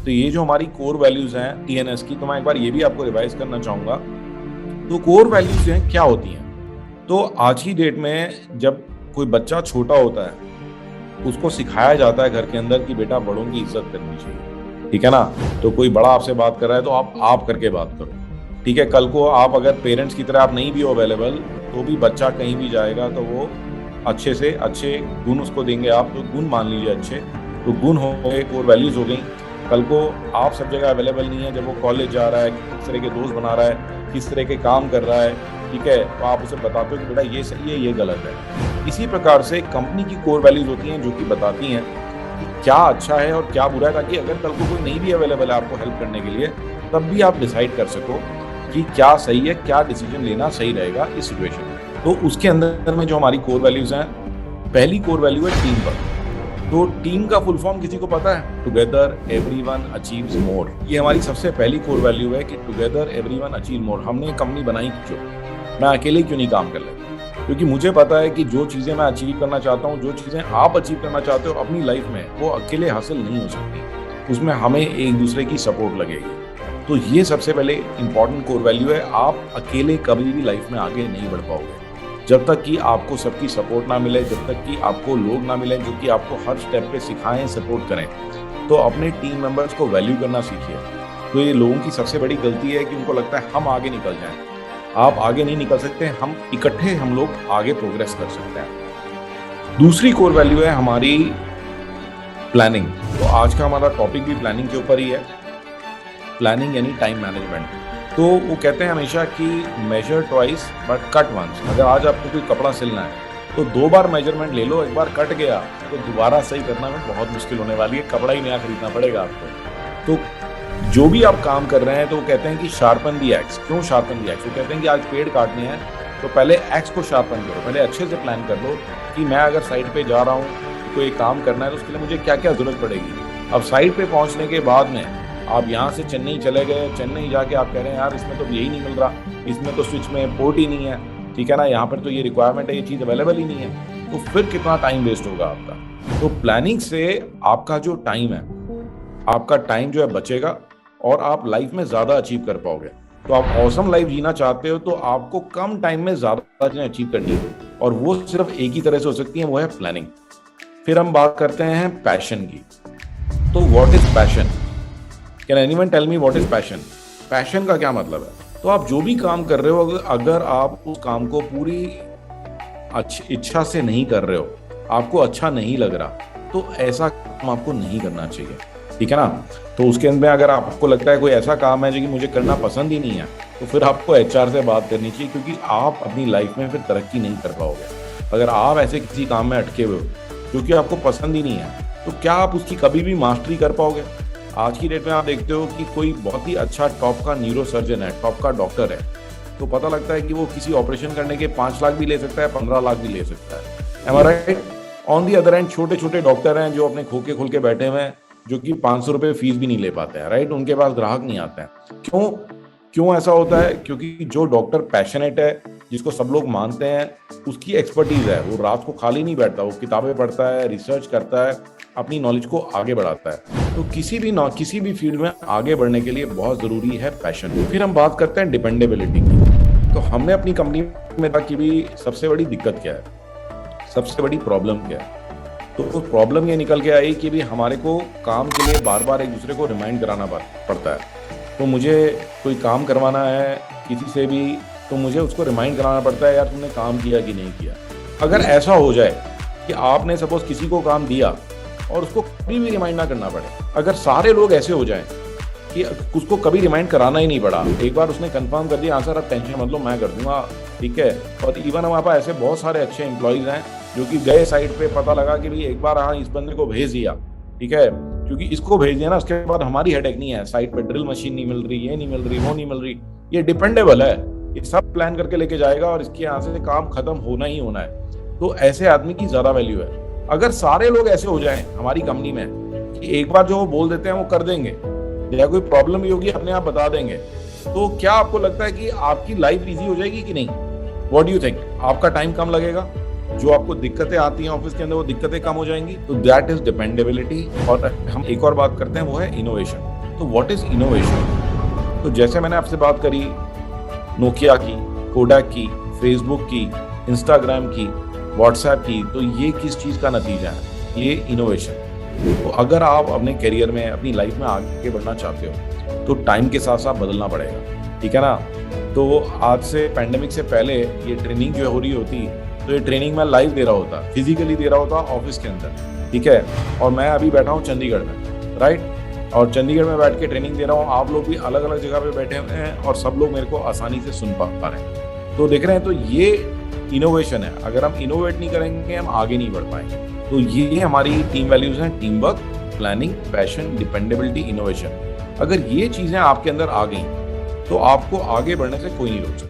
तो ये जो हमारी कोर वैल्यूज हैं टीएनएस की, तो मैं एक बार ये भी आपको रिवाइज करना चाहूंगा। तो कोर वैल्यूज जो हैं क्या होती हैं? तो आज की डेट में जब कोई बच्चा छोटा होता है, उसको सिखाया जाता है घर के अंदर कि बेटा बड़ों की इज्जत करनी चाहिए, ठीक है ना। तो कोई बड़ा आपसे बात कर रहा है तो आप करके बात करो, ठीक है। कल को आप अगर पेरेंट्स की तरह आप नहीं भी हो अवेलेबल, तो भी बच्चा कहीं भी जाएगा तो वो अच्छे से अच्छे गुण उसको देंगे आप, तो गुण मान लीजिए अच्छे, तो गुण हो गए, कोर वैल्यूज हो गई। कल को आप सब जगह अवेलेबल नहीं है, जब वो कॉलेज जा रहा है, किस तरह के दोस्त बना रहा है, किस तरह के काम कर रहा है, ठीक है, तो आप उसे बताते हो कि बेटा ये सही है, ये गलत है। इसी प्रकार से कंपनी की कोर वैल्यूज होती हैं जो कि बताती हैं कि क्या अच्छा है और क्या बुरा है, ताकि अगर कल को कोई नहीं भी अवेलेबल है आपको हेल्प करने के लिए, तब भी आप डिसाइड कर सको कि क्या सही है, क्या डिसीजन लेना सही रहेगा इस सिचुएशन में। तो उसके अंदर में जो हमारी कोर वैल्यूज हैं, पहली कोर वैल्यू है टीम वर्क। तो टीम का फुल फॉर्म किसी को पता है? टुगेदर एवरीवन अचीव्स मोर। ये हमारी सबसे पहली कोर वैल्यू है कि टुगेदर एवरीवन अचीव मोर। हमने कंपनी बनाई क्यों? मैं अकेले क्यों नहीं काम कर लेता? क्योंकि मुझे पता है कि जो चीजें मैं अचीव करना चाहता हूँ, जो चीजें आप अचीव करना चाहते हो अपनी लाइफ में, वो अकेले हासिल नहीं हो सकती, उसमें हमें एक दूसरे की सपोर्ट लगेगी। तो ये सबसे पहले इंपॉर्टेंट कोर वैल्यू है। आप अकेले कभी भी लाइफ में आगे नहीं बढ़ पाओगे जब तक कि आपको सबकी सपोर्ट ना मिले, जब तक कि आपको लोग ना मिले जो कि आपको हर स्टेप पे सिखाएं, सपोर्ट करें। तो अपने टीम मेंबर्स को वैल्यू करना सीखिए। तो ये लोगों की सबसे बड़ी गलती है कि उनको लगता है हम आगे निकल जाएं। आप आगे नहीं निकल सकते, हम इकट्ठे हम लोग आगे प्रोग्रेस कर सकते हैं। दूसरी कोर वैल्यू है हमारी प्लानिंग। तो आज का हमारा टॉपिक भी प्लानिंग के ऊपर ही है। प्लानिंग यानी टाइम मैनेजमेंट। तो वो कहते हैं हमेशा कि measure twice but cut once. अगर आज आपको कोई कपड़ा सिलना है तो 2 बार मेजरमेंट ले लो, एक बार कट गया तो दोबारा सही करना में बहुत मुश्किल होने वाली है, कपड़ा ही नया खरीदना पड़ेगा आपको। तो जो भी आप काम कर रहे हैं, तो वो कहते हैं कि शार्पन दी एक्स। क्यों शार्पन दी एक्स? वो कहते हैं कि आज पेड़ काटने हैं तो पहले एक्स को शार्पन करो, पहले अच्छे से प्लान कर लो कि मैं अगर साइट पे जा रहा हूँ, कोई काम करना है, तो उसके लिए मुझे क्या क्या जरूरत पड़ेगी। अब साइट पे पहुंचने के बाद में आप यहाँ से चेन्नई चले गए, चेन्नई जाके आप कह रहे हैं यार इसमें तो यही नहीं मिल रहा, इसमें तो स्विच में पोर्ट ही नहीं है, ठीक है ना, यहाँ पर तो ये रिक्वायरमेंट है, ये चीज़ अवेलेबल ही नहीं है, तो फिर कितना टाइम वेस्ट होगा आपका। तो प्लानिंग से आपका जो टाइम है, आपका टाइम जो है बचेगा और आप लाइफ में ज़्यादा अचीव कर पाओगे। तो आप ऑसम लाइफ जीना चाहते हो तो आपको कम टाइम में ज़्यादा चीज़ें अचीव करनी है, और वो सिर्फ एक ही तरह से हो सकती है, वो है प्लानिंग। फिर हम बात करते हैं पैशन की। तो what is passion? Can anyone tell me what is passion? Passion का क्या मतलब है? तो आप जो भी काम कर रहे हो, अगर आप उस काम को पूरी अच्छी इच्छा से नहीं कर रहे हो, आपको अच्छा नहीं लग रहा, तो ऐसा काम आपको नहीं करना चाहिए, ठीक है ना। तो उसके अंदर अगर आपको लगता है कोई ऐसा काम है जो कि मुझे करना पसंद ही नहीं है, तो फिर आपको एचआर से बात करनी चाहिए, क्योंकि आप अपनी लाइफ में फिर तरक्की नहीं कर पाओगे। अगर आप ऐसे किसी काम में अटके हुए हो जो कि आपको पसंद ही नहीं है, तो क्या आप उसकी कभी भी मास्टरी कर पाओगे? आज की डेट में आप देखते हो कि कोई बहुत ही अच्छा टॉप का न्यूरो सर्जन है, टॉप का डॉक्टर है, तो पता लगता है कि वो किसी ऑपरेशन करने के 5 लाख भी ले सकता है, 15 लाख भी ले सकता है। Am I right? On the other end छोटे छोटे डॉक्टर हैं जो अपने खोखे खोल के बैठे हुए हैं, जो कि 500 रुपये फीस भी नहीं ले पाते हैं, राइट? उनके पास ग्राहक नहीं आते हैं। क्यों ऐसा होता है? क्योंकि जो डॉक्टर पैशनेट है, जिसको सब लोग मानते हैं, उसकी एक्सपर्टीज है, वो रात को खाली नहीं बैठता, वो किताबें पढ़ता है, रिसर्च करता है, अपनी नॉलेज को आगे बढ़ाता है। तो किसी भी फील्ड में आगे बढ़ने के लिए बहुत जरूरी है पैशन। फिर हम बात करते हैं डिपेंडेबिलिटी की। तो हमने अपनी कंपनी में देखा कि भी सबसे बड़ी दिक्कत क्या है, सबसे बड़ी प्रॉब्लम क्या है। तो प्रॉब्लम ये निकल के आई कि भी हमारे को काम के लिए बार बार एक दूसरे को रिमाइंड कराना पड़ता है। तो मुझे कोई काम करवाना है किसी से भी, तो मुझे उसको रिमाइंड कराना पड़ता है, यार तुमने काम किया कि नहीं किया। अगर ऐसा हो जाए कि आपने सपोज किसी को काम दिया और उसको कभी भी रिमाइंड ना करना पड़े, अगर सारे लोग ऐसे हो जाएं कि उसको कभी रिमाइंड कराना ही नहीं पड़ा, एक बार उसने कंफर्म कर दिया, हाँ सर आप टेंशन मत लो मैं कर दूंगा, ठीक है। और इवन हमारे पास ऐसे बहुत सारे अच्छे एम्प्लॉयज हैं जो कि गए साइट पे, पता लगा कि भाई एक बार हाँ इस बंदे को भेज दिया, ठीक है, क्योंकि इसको भेज दिया ना, उसके बाद हमारी हेडेक नहीं है, साइट पे ड्रिल मशीन नहीं मिल रही, ये नहीं मिल रही, वो नहीं मिल रही, ये डिपेंडेबल है, ये सब प्लान करके लेके जाएगा और इसके यहाँ से काम खत्म होना ही होना है। तो ऐसे आदमी की ज्यादा वैल्यू है। अगर सारे लोग ऐसे हो जाएं हमारी कंपनी में कि एक बार जो वो बोल देते हैं वो कर देंगे, या कोई प्रॉब्लम भी होगी अपने आप बता देंगे, तो क्या आपको लगता है कि आपकी लाइफ इजी हो जाएगी कि नहीं? What do you think? आपका टाइम कम लगेगा, जो आपको दिक्कतें आती हैं ऑफिस के अंदर वो दिक्कतें कम हो जाएंगी। तो दैट इज डिपेंडेबिलिटी। और हम एक और बात करते हैं, वो है इनोवेशन। तो व्हाट इज इनोवेशन? तो जैसे मैंने आपसे बात करी नोकिया की, कोडैक की, फेसबुक की, इंस्टाग्राम की, व्हाट्सएप की, तो ये किस चीज का नतीजा है? ये इनोवेशन। तो अगर आप अपने करियर में, अपनी लाइफ में आगे बढ़ना चाहते हो तो टाइम के साथ साथ बदलना पड़ेगा, ठीक है ना? तो आज से पैंडेमिक से पहले ये ट्रेनिंग जो हो रही होती, तो ये ट्रेनिंग मैं लाइव दे रहा होता, फिजिकली दे रहा होता ऑफिस के अंदर, ठीक है? और मैं अभी बैठा हूँ चंडीगढ़ में, राइट? और चंडीगढ़ में बैठ के ट्रेनिंग दे रहा हूँ, आप लोग भी अलग अलग जगह पे बैठे हुए हैं और सब लोग मेरे को आसानी से सुन पा रहे हैं। तो देख रहे हैं, तो ये इनोवेशन है। अगर हम इनोवेट नहीं करेंगे हम आगे नहीं बढ़ पाएंगे। तो ये हमारी टीम वैल्यूज हैं: team work, planning, passion, dependability, innovation. अगर ये चीजें आपके अंदर आ गई तो आपको आगे बढ़ने से कोई नहीं रोक सकता।